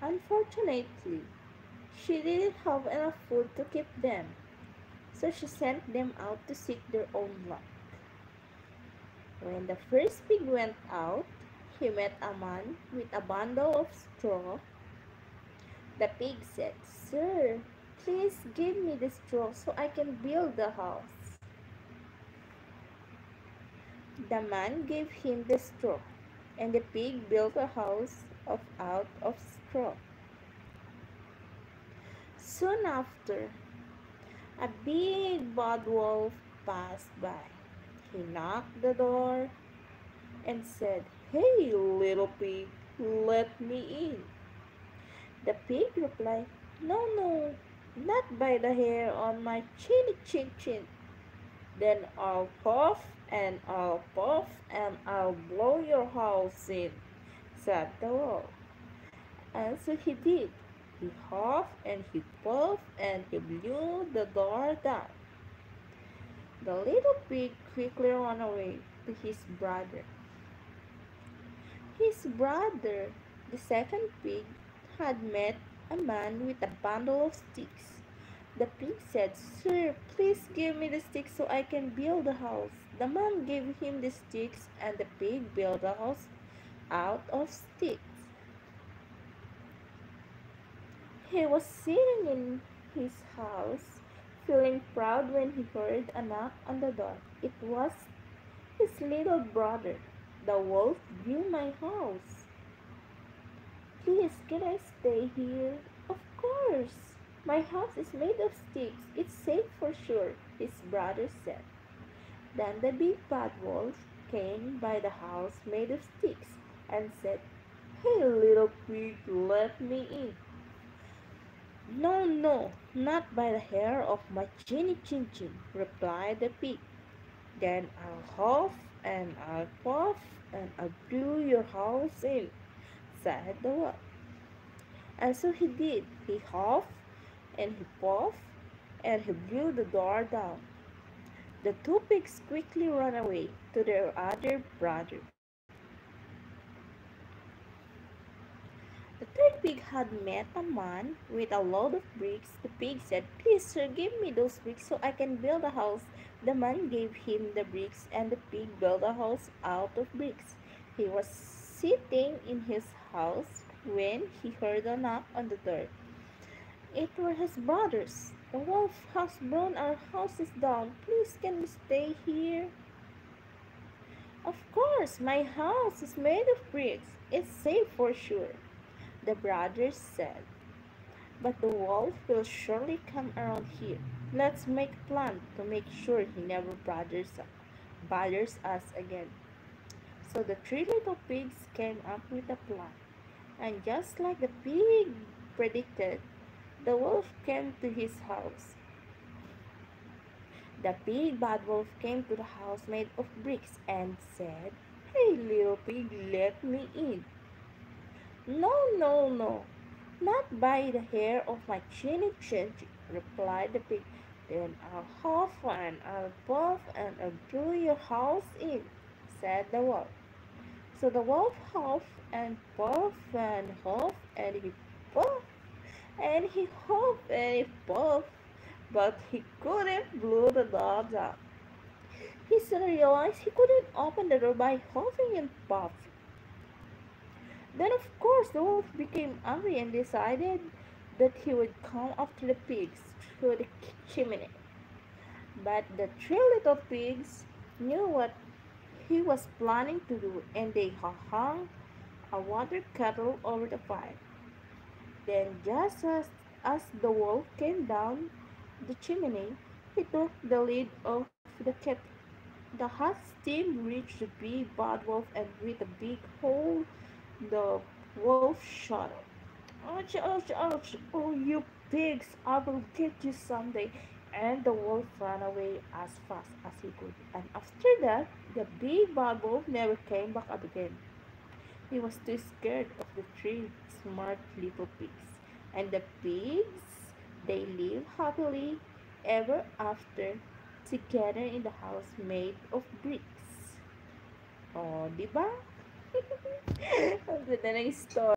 Unfortunately, she didn't have enough food to keep them, so she sent them out to seek their own luck. When the first pig went out, he met a man with a bundle of straw. The pig said, "Sir, please give me the straw so I can build the house." The man gave him the straw, and the pig built a house out of straw. Soon after, a big bad wolf passed by. He knocked the door and said, "Hey, little pig, let me in." The pig replied, "No, no, not by the hair on my chinny chin chin." "Then I'll puff and I'll puff and I'll blow your house in," said the wolf. And so he did. He huffed and he puffed and he blew the door down. The little pig quickly ran away to his brother. His brother, the second pig, had met a man with a bundle of sticks. The pig said, "Sir, please give me the sticks so I can build a house." The man gave him the sticks, and the pig built a house out of sticks. He was sitting in his house, feeling proud when he heard a knock on the door. It was his little brother. "The wolf blew my house. Please, can I stay here?" "Of course. My house is made of sticks. It's safe for sure," his brother said. Then the big bad wolf came by the house made of sticks and said, "Hey, little pig, let me in." "No, no, not by the hair of my chinny chin chin," replied the pig. "Then I'll huff and I'll puff and I'll blow your house in," said the wolf. And so he did. He huffed and he puffed and he blew the door down. The two pigs quickly ran away to their other brother. The third pig had met a man with a load of bricks. The pig said, "Please, sir, give me those bricks so I can build a house." The man gave him the bricks, and the pig built a house out of bricks. He was sitting in his house when he heard a knock on the door. It were his brothers. "The wolf has blown our houses down. Please, can we stay here?" "Of course, my house is made of bricks. It's safe for sure," the brothers said. "But the wolf will surely come around here. Let's make a plan to make sure he never bothers us again." So the three little pigs came up with a plan. And just like the pig predicted, the wolf came to his house. The big bad wolf came to the house made of bricks and said, "Hey, little pig, let me in." "No, no, no, not by the hair of my chinny chin," replied the pig. "Then I'll huff and I'll puff and I'll blow your house in," said the wolf. So the wolf huffed and puffed and huffed and he puffed and he huffed and he puffed, but he couldn't blow the door down. He soon realized he couldn't open the door by huffing and puffing. Then, of course, the wolf became angry and decided that he would come after the pigs through the chimney. But the three little pigs knew what he was planning to do, and they hung a water kettle over the fire. Then, as the wolf came down the chimney, he took the lid off the kettle. The hot steam reached the big bad wolf, and with a big hole, the wolf shuddered. "Ouch, ouch, ouch! Oh, you pigs, I will get you someday." And the wolf ran away as fast as he could. And after that, the big bad wolf never came back up again. He was too scared of the three smart little pigs. And the pigs, they lived happily ever after together in the house made of bricks. Oh, di ba? Ang ganda ng story.